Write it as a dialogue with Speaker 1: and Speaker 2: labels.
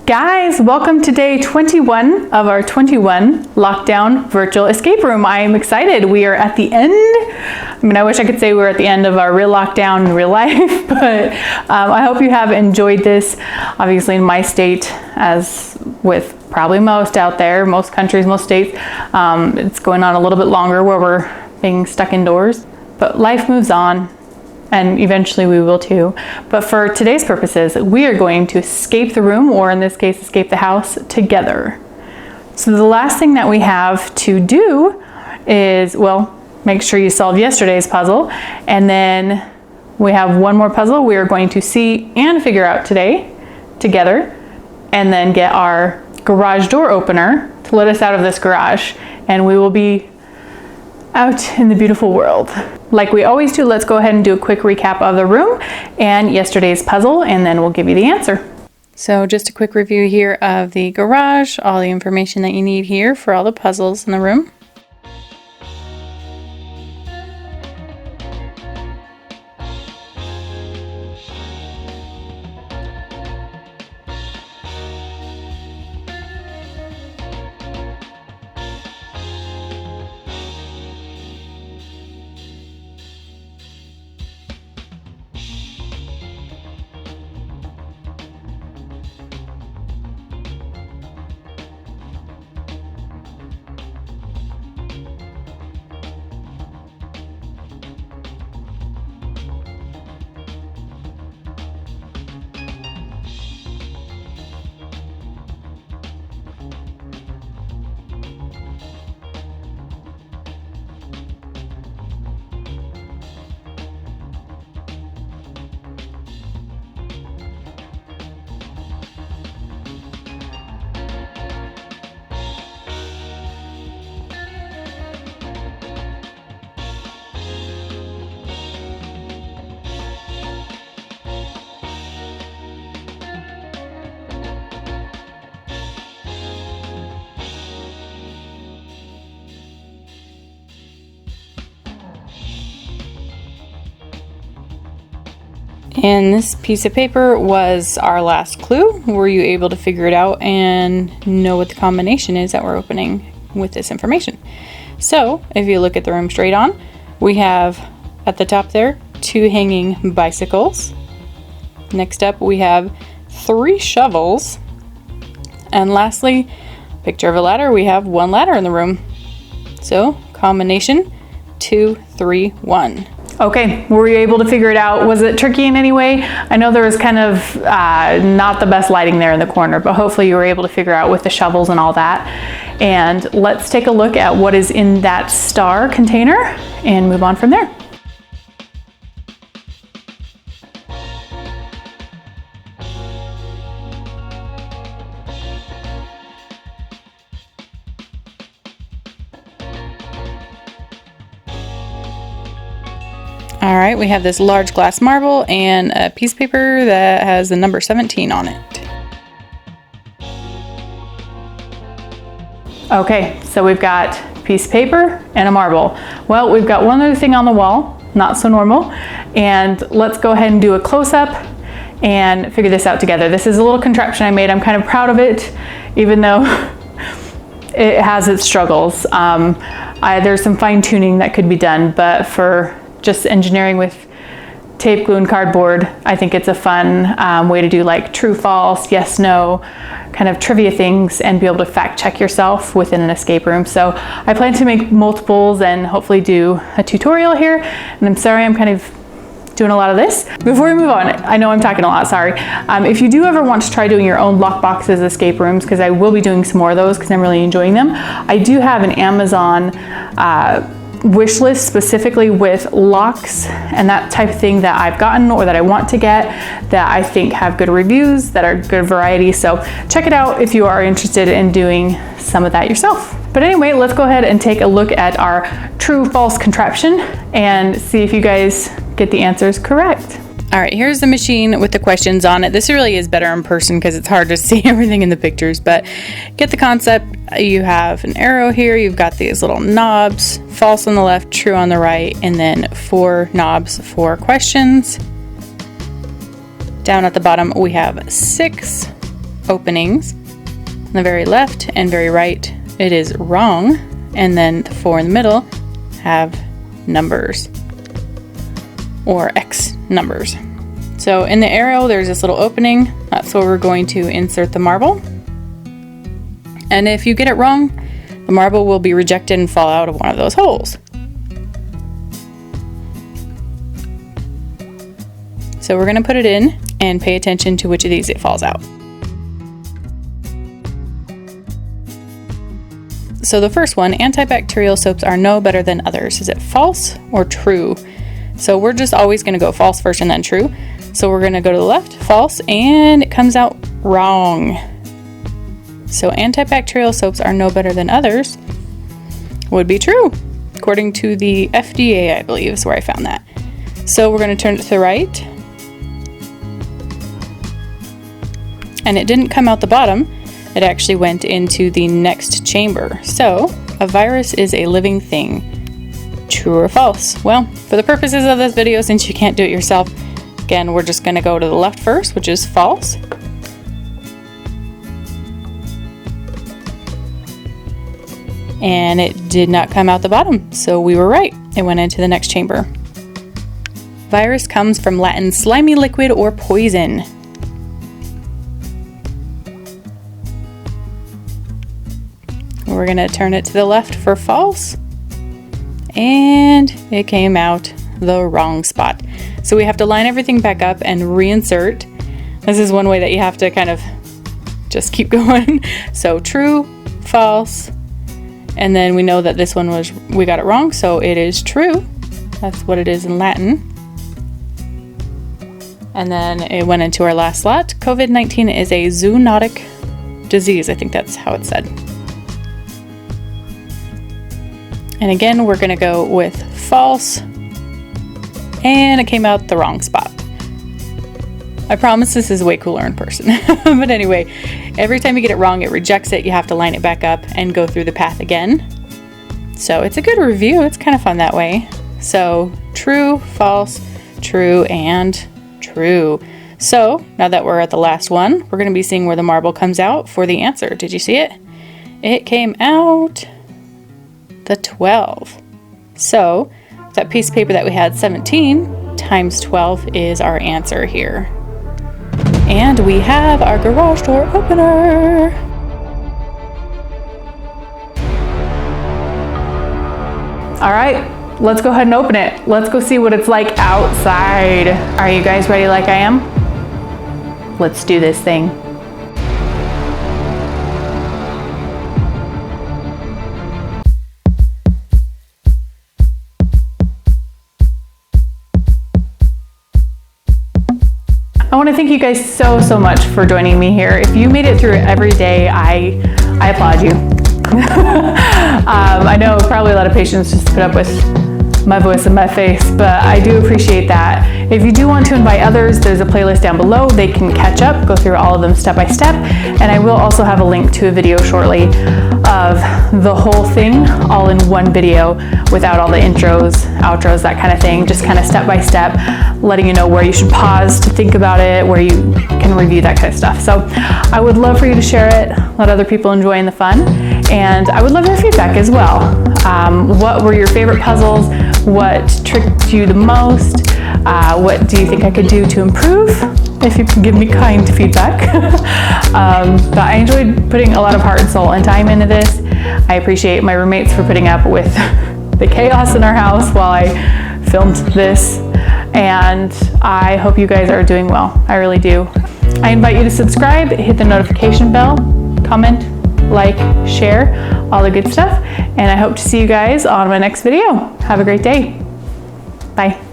Speaker 1: Guys, welcome to day 21 of our 21 lockdown virtual escape room. I am excited. We are at the end. I wish I could say we were at the end of our real lockdown in real life, but I hope you have enjoyed this. Obviously in my state, as with probably most out there, most countries, most states, it's going on a little bit longer where we're being stuck indoors, but life moves on. And eventually we will too. But for today's purposes, we are going to escape the room, or in this case, escape the house together. So the last thing that we have to do is, well, make sure you solve yesterday's puzzle. And then we have one more puzzle we are going to see and figure out today together. And then get our garage door opener to let us out of this garage. And we will be out in the beautiful world. Like we always do, let's go ahead and do a quick recap of the room and yesterday's puzzle, and then we'll give you the answer. So just a quick review here of the garage, all the information that you need here for all the puzzles in the room. And this piece of paper was our last clue. Were you able to figure it out and know what the combination is that we're opening with this information? So if you look at the room straight on, we have at the top there 2 hanging bicycles. Next up we have 3 shovels. And lastly, picture of a ladder, we have 1 ladder in the room. So combination 2, 3, 1. Okay, were you able to figure it out? Was it tricky in any way? I know there was kind of not the best lighting there in the corner, but hopefully you were able to figure out with the shovels and all that. And let's take a look at what is in that star container and move on from there. All right, we have this large glass marble and a piece of paper that has the number 17 on it. Okay, so we've got a piece of paper and a marble. Well, we've got one other thing on the wall, not so normal, and let's go ahead and do a close-up and figure this out together. This is a little contraption I made. I'm kind of proud of it, even though it has its struggles. There's some fine-tuning that could be done, but for just engineering with tape, glue, and cardboard, I think it's a fun way to do like true, false, yes, no, kind of trivia things and be able to fact check yourself within an escape room. So I plan to make multiples and hopefully do a tutorial here. And I'm sorry I'm kind of doing a lot of this. Before we move on, I know I'm talking a lot, sorry. If you do ever want to try doing your own lockboxes escape rooms, because I will be doing some more of those because I'm really enjoying them, I do have an Amazon wish list specifically with locks and that type of thing that I've gotten or that I want to get that I think have good reviews, that are good variety. So check it out if you are interested in doing some of that yourself. But anyway, let's go ahead and take a look at our true false contraption and see if you guys get the answers correct. All right, here's the machine with the questions on it. This really is better in person because it's hard to see everything in the pictures, but get the concept. You have an arrow here, you've got these little knobs, false on the left, true on the right, and then 4 knobs for questions. Down at the bottom, we have 6 openings. On the very left and very right, it is wrong. And then the 4 in the middle have numbers or X numbers. So in the arrow, there's this little opening. That's where we're going to insert the marble. And if you get it wrong, the marble will be rejected and fall out of one of those holes. So we're going to put it in and pay attention to which of these it falls out. So the first one, antibacterial soaps are no better than others. Is it false or true? So we're just always going to go false first and then true. So we're going to go to the left, false, and it comes out wrong. So antibacterial soaps are no better than others would be true, according to the FDA, I believe is where I found that. So we're going to turn it to the right. And it didn't come out the bottom. It actually went into the next chamber. So a virus is a living thing. True or false? Well, for the purposes of this video, since you can't do it yourself, again, we're just going to go to the left first, which is false. And it did not come out the bottom, so we were right. It went into the next chamber. Virus comes from Latin slimy liquid or poison. We're going to turn it to the left for false. And it came out the wrong spot. So we have to line everything back up and reinsert. This is one way that you have to kind of just keep going. So true, false, and then we know that this one we got it wrong, so it is true. That's what it is in Latin. And then it went into our last slot. COVID-19 is a zoonotic disease. I think that's how it's said. And again, we're gonna go with false. And it came out the wrong spot. I promise this is way cooler in person. But anyway, every time you get it wrong, it rejects it. You have to line it back up and go through the path again. So it's a good review. It's kind of fun that way. So true, false, true, and true. So now that we're at the last one, we're going to be seeing where the marble comes out for the answer. Did you see it? It came out the 12. So that piece of paper that we had, 17 times 12, is our answer here. And we have our garage door opener. All right, let's go ahead and open it. Let's go see what it's like outside. Are you guys ready like I am? Let's do this thing. I want to thank you guys so much for joining me here. If you made it through every day, I applaud you. I know probably a lot of patients just put up with my voice and my face, but I do appreciate that. If you do want to invite others, there's a playlist down below. They can catch up, go through all of them step by step, and I will also have a link to a video shortly of the whole thing all in one video without all the intros, outros, that kind of thing, just kind of step by step, letting you know where you should pause to think about it, where you can review that kind of stuff. So I would love for you to share it, let other people enjoy in the fun, and I would love your feedback as well. What were your favorite puzzles? What tricked you the most? What do you think I could do to improve? If you can give me kind feedback. But I enjoyed putting a lot of heart and soul and time into this. I appreciate my roommates for putting up with the chaos in our house while I filmed this. And I hope you guys are doing well. I really do. I invite you to subscribe, hit the notification bell, comment, like, share, all the good stuff. And I hope to see you guys on my next video. Have a great day. Bye.